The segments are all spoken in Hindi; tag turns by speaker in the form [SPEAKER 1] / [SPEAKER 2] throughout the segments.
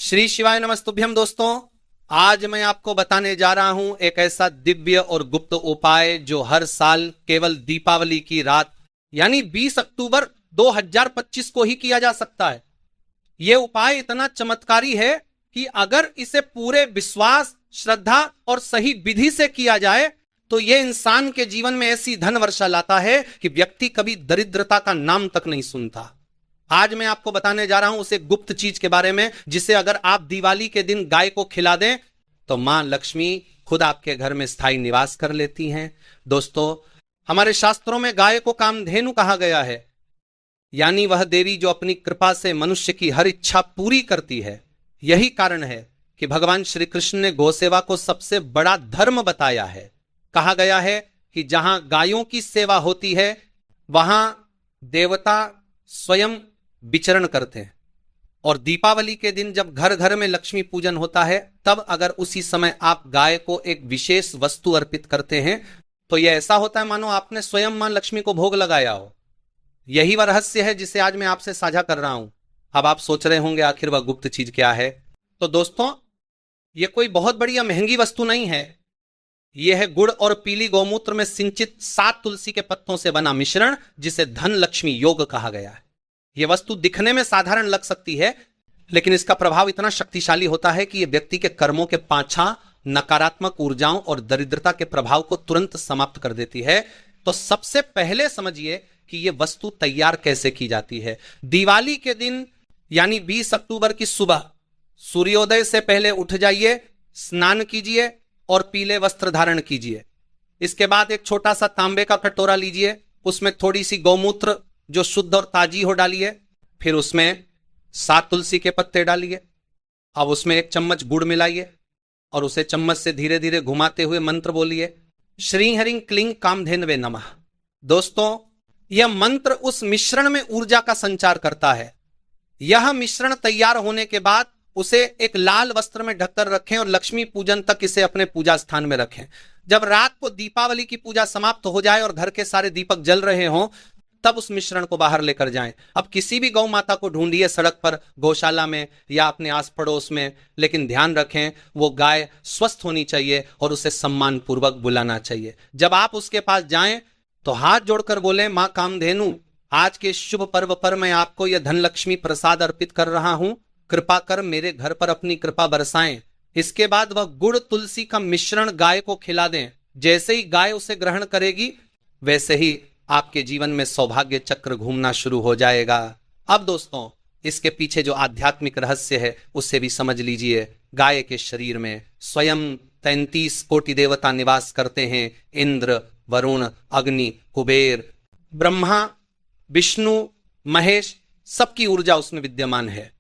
[SPEAKER 1] श्री शिवाय नमस्तुभ्यम। दोस्तों, आज मैं आपको बताने जा रहा हूं एक ऐसा दिव्य और गुप्त उपाय जो हर साल केवल दीपावली की रात यानी 20 अक्टूबर 2025 को ही किया जा सकता है। यह उपाय इतना चमत्कारी है कि अगर इसे पूरे विश्वास, श्रद्धा और सही विधि से किया जाए तो यह इंसान के जीवन में ऐसी धन वर्षा लाता है कि व्यक्ति कभी दरिद्रता का नाम तक नहीं सुनता। आज मैं आपको बताने जा रहा हूं उस एक गुप्त चीज के बारे में जिसे अगर आप दिवाली के दिन गाय को खिला दें तो मां लक्ष्मी खुद आपके घर में स्थायी निवास कर लेती हैं। दोस्तों, हमारे शास्त्रों में गाय को कामधेनु कहा गया है, यानी वह देवी जो अपनी कृपा से मनुष्य की हर इच्छा पूरी करती है। यही कारण है कि भगवान श्री कृष्ण ने गौसेवा को सबसे बड़ा धर्म बताया है। कहा गया है कि जहां गायों की सेवा होती है वहां देवता स्वयं विचरण करते हैं। और दीपावली के दिन जब घर घर में लक्ष्मी पूजन होता है तब अगर उसी समय आप गाय को एक विशेष वस्तु अर्पित करते हैं तो यह ऐसा होता है मानो आपने स्वयं मां लक्ष्मी को भोग लगाया हो। यही वह रहस्य है जिसे आज मैं आपसे साझा कर रहा हूं। अब आप सोच रहे होंगे आखिर वह गुप्त चीज क्या है। तो दोस्तों, यह कोई बहुत बड़ी या महंगी वस्तु नहीं है। यह है गुड़ और पीली गौमूत्र में सिंचित 7 तुलसी के पत्तों से बना मिश्रण जिसे धन लक्ष्मी योग कहा गया है। यह वस्तु दिखने में साधारण लग सकती है, लेकिन इसका प्रभाव इतना शक्तिशाली होता है कि यह व्यक्ति के कर्मों के पाछा नकारात्मक ऊर्जाओं और दरिद्रता के प्रभाव को तुरंत समाप्त कर देती है। तो सबसे पहले समझिए कि यह वस्तु तैयार कैसे की जाती है। दिवाली के दिन यानी 20 अक्टूबर की सुबह सूर्योदय से पहले उठ जाइए, स्नान कीजिए और पीले वस्त्र धारण कीजिए। इसके बाद एक छोटा सा तांबे का कटोरा लीजिए, उसमें थोड़ी सी गौमूत्र जो शुद्ध और ताजी हो डालिए। फिर उसमें 7 तुलसी के पत्ते डालिए। अब उसमें 1 चम्मच गुड़ मिलाइए और उसे चम्मच से धीरे धीरे घुमाते हुए मंत्र बोलिए, श्री हरिं क्लीं कामधेनवे नमः। दोस्तों, यह मंत्र उस मिश्रण में ऊर्जा का संचार करता है। यह मिश्रण तैयार होने के बाद उसे एक लाल वस्त्र में ढककर रखें और लक्ष्मी पूजन तक इसे अपने पूजा स्थान में रखें। जब रात को दीपावली की पूजा समाप्त हो जाए और घर के सारे दीपक जल रहे हों तब उस मिश्रण को बाहर लेकर जाएं। अब किसी भी गौ माता को ढूंढिए, सड़क पर, गौशाला में या अपने आस पड़ोस में, लेकिन ध्यान रखें वो गाय स्वस्थ होनी चाहिए और उसे सम्मान पूर्वक बुलाना चाहिए। जब आप उसके पास जाएं तो हाथ जोड़कर बोलें, मां कामधेनु, आज के शुभ पर्व पर मैं आपको यह धन लक्ष्मी प्रसाद अर्पित कर रहा हूं, कृपा कर मेरे घर पर अपनी कृपा बरसाएं। इसके बाद वह गुड़ तुलसी का मिश्रण गाय को खिला दें। जैसे ही गाय उसे ग्रहण करेगी वैसे ही आपके जीवन में सौभाग्य चक्र घूमना शुरू हो जाएगा। अब दोस्तों, इसके पीछे जो आध्यात्मिक रहस्य है उसे भी समझ लीजिए। गाय के शरीर में स्वयं 33 कोटि देवता निवास करते हैं। इंद्र, वरुण, अग्नि, कुबेर, ब्रह्मा, विष्णु, महेश, सबकी ऊर्जा उसमें विद्यमान है।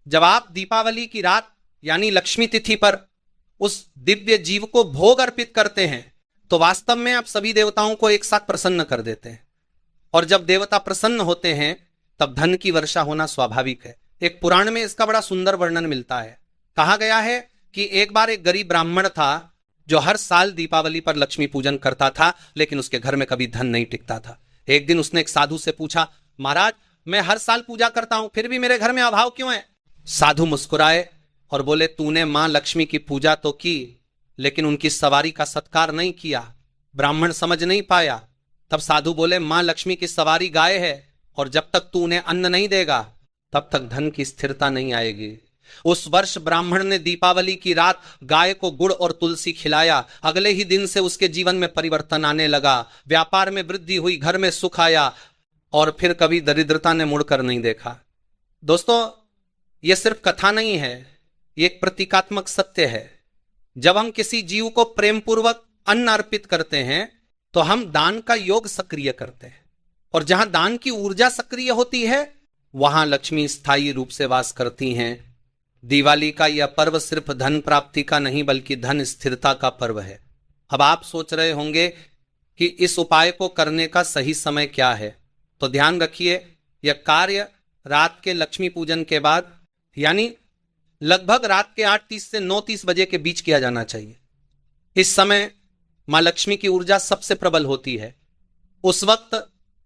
[SPEAKER 1] जब आप दीपावली की रात यानी लक्ष्मी तिथि पर उस दिव्य जीव को भोग अर्पित करते हैं तो वास्तव में आप सभी देवताओं को एक साथ प्रसन्न कर देते हैं। और जब देवता प्रसन्न होते हैं तब धन की वर्षा होना स्वाभाविक है। एक पुराण में इसका बड़ा सुंदर वर्णन मिलता है। कहा गया है कि एक बार एक गरीब ब्राह्मण था जो हर साल दीपावली पर लक्ष्मी पूजन करता था, लेकिन उसके घर में कभी धन नहीं टिकता था। एक दिन उसने एक साधु से पूछा, महाराज, मैं हर साल पूजा करता हूं फिर भी मेरे घर में अभाव क्यों है? साधु मुस्कुराए और बोले, तूने मां लक्ष्मी की पूजा तो की लेकिन उनकी सवारी का सत्कार नहीं किया। ब्राह्मण समझ नहीं पाया। तब साधु बोले, मां लक्ष्मी की सवारी गाय है और जब तक तू उन्हें अन्न नहीं देगा तब तक धन की स्थिरता नहीं आएगी। उस वर्ष ब्राह्मण ने दीपावली की रात गाय को गुड़ और तुलसी खिलाया। अगले ही दिन से उसके जीवन में परिवर्तन आने लगा। व्यापार में वृद्धि हुई, घर में सुख आया और फिर कभी दरिद्रता ने मुड़कर नहीं देखा। दोस्तों, यह सिर्फ कथा नहीं है, यह एक प्रतीकात्मक सत्य है। जब हम किसी जीव को प्रेम पूर्वक अन्न अर्पित करते हैं तो हम दान का योग सक्रिय करते हैं, और जहां दान की ऊर्जा सक्रिय होती है वहां लक्ष्मी स्थायी रूप से वास करती हैं। दिवाली का यह पर्व सिर्फ धन प्राप्ति का नहीं बल्कि धन स्थिरता का पर्व है। अब आप सोच रहे होंगे कि इस उपाय को करने का सही समय क्या है। तो ध्यान रखिए, यह कार्य रात के लक्ष्मी पूजन के बाद यानी लगभग रात के 8:30 से 9:30 बजे के बीच किया जाना चाहिए। इस समय मां लक्ष्मी की ऊर्जा सबसे प्रबल होती है। उस वक्त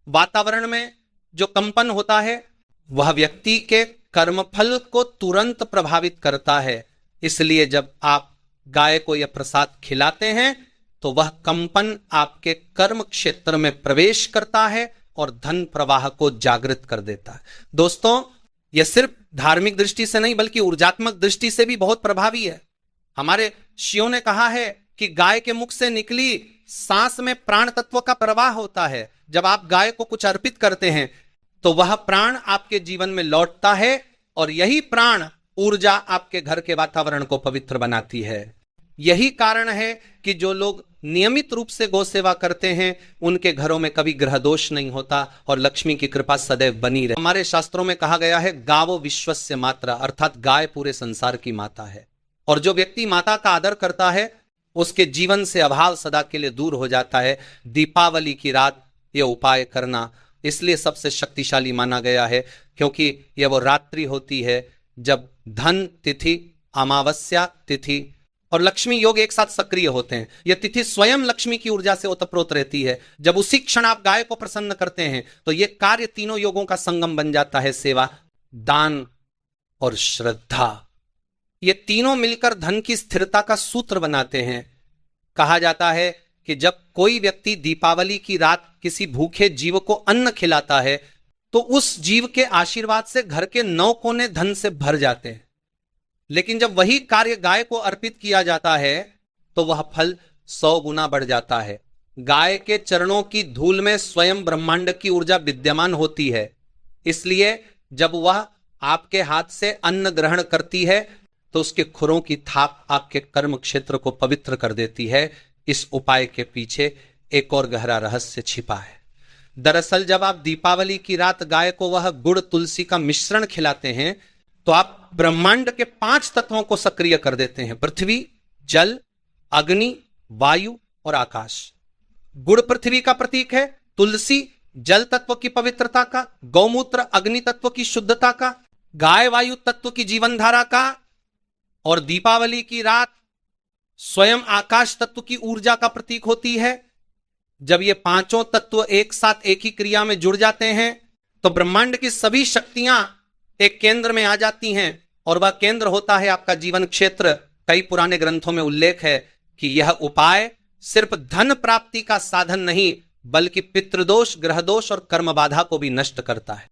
[SPEAKER 1] वातावरण में जो कंपन होता है वह व्यक्ति के कर्मफल को तुरंत प्रभावित करता है। इसलिए जब आप गाय को यह प्रसाद खिलाते हैं तो वह कंपन आपके कर्म क्षेत्र में प्रवेश करता है और धन प्रवाह को जागृत कर देता है। दोस्तों, यह सिर्फ धार्मिक दृष्टि से नहीं बल्कि ऊर्जात्मक दृष्टि से भी बहुत प्रभावी है। हमारे ऋषियों ने कहा है कि गाय के मुख से निकली सांस में प्राण तत्व का प्रवाह होता है। जब आप गाय को कुछ अर्पित करते हैं तो वह प्राण आपके जीवन में लौटता है और यही प्राण ऊर्जा आपके घर के वातावरण को पवित्र बनाती है। यही कारण है कि जो लोग नियमित रूप से गौ सेवा करते हैं उनके घरों में कभी ग्रह दोष नहीं होता और लक्ष्मी की कृपा सदैव बनी रहे। हमारे शास्त्रों में कहा गया है गावो विश्वस्य मात्रा, अर्थात गाय पूरे संसार की माता है। और जो व्यक्ति माता का आदर करता है उसके जीवन से अभाव सदा के लिए दूर हो जाता है। दीपावली की रात यह उपाय करना इसलिए सबसे शक्तिशाली माना गया है क्योंकि यह वो रात्रि होती है जब धन तिथि, अमावस्या तिथि और लक्ष्मी योग एक साथ सक्रिय होते हैं। यह तिथि स्वयं लक्ष्मी की ऊर्जा से ओतप्रोत रहती है। जब उसी क्षण आप गाय को प्रसन्न करते हैं तो यह कार्य तीनों योगों का संगम बन जाता है, सेवा, दान और श्रद्धा। ये तीनों मिलकर धन की स्थिरता का सूत्र बनाते हैं। कहा जाता है कि जब कोई व्यक्ति दीपावली की रात किसी भूखे जीव को अन्न खिलाता है तो उस जीव के आशीर्वाद से घर के 9 कोने धन से भर जाते हैं। लेकिन जब वही कार्य गाय को अर्पित किया जाता है तो वह फल 100 गुना बढ़ जाता है। गाय के चरणों की धूल में स्वयं ब्रह्मांड की ऊर्जा विद्यमान होती है। इसलिए जब वह आपके हाथ से अन्न ग्रहण करती है तो उसके खुरों की थाप आपके कर्म क्षेत्र को पवित्र कर देती है। इस उपाय के पीछे एक और गहरा रहस्य छिपा है। दरअसल जब आप दीपावली की रात गाय को वह गुड़ तुलसी का मिश्रण खिलाते हैं तो आप ब्रह्मांड के 5 तत्वों को सक्रिय कर देते हैं, पृथ्वी, जल, अग्नि, वायु और आकाश। गुड़ पृथ्वी का प्रतीक है, तुलसी जल तत्व की पवित्रता का, गौमूत्र अग्नि तत्व की शुद्धता का, गाय वायु तत्व की जीवन धारा का और दीपावली की रात स्वयं आकाश तत्व की ऊर्जा का प्रतीक होती है। जब ये 5 तत्व एक साथ एक ही क्रिया में जुड़ जाते हैं तो ब्रह्मांड की सभी शक्तियां एक केंद्र में आ जाती हैं और वह केंद्र होता है आपका जीवन क्षेत्र। कई पुराने ग्रंथों में उल्लेख है कि यह उपाय सिर्फ धन प्राप्ति का साधन नहीं बल्कि पितृदोष, ग्रह दोष और कर्म बाधा को भी नष्ट करता है।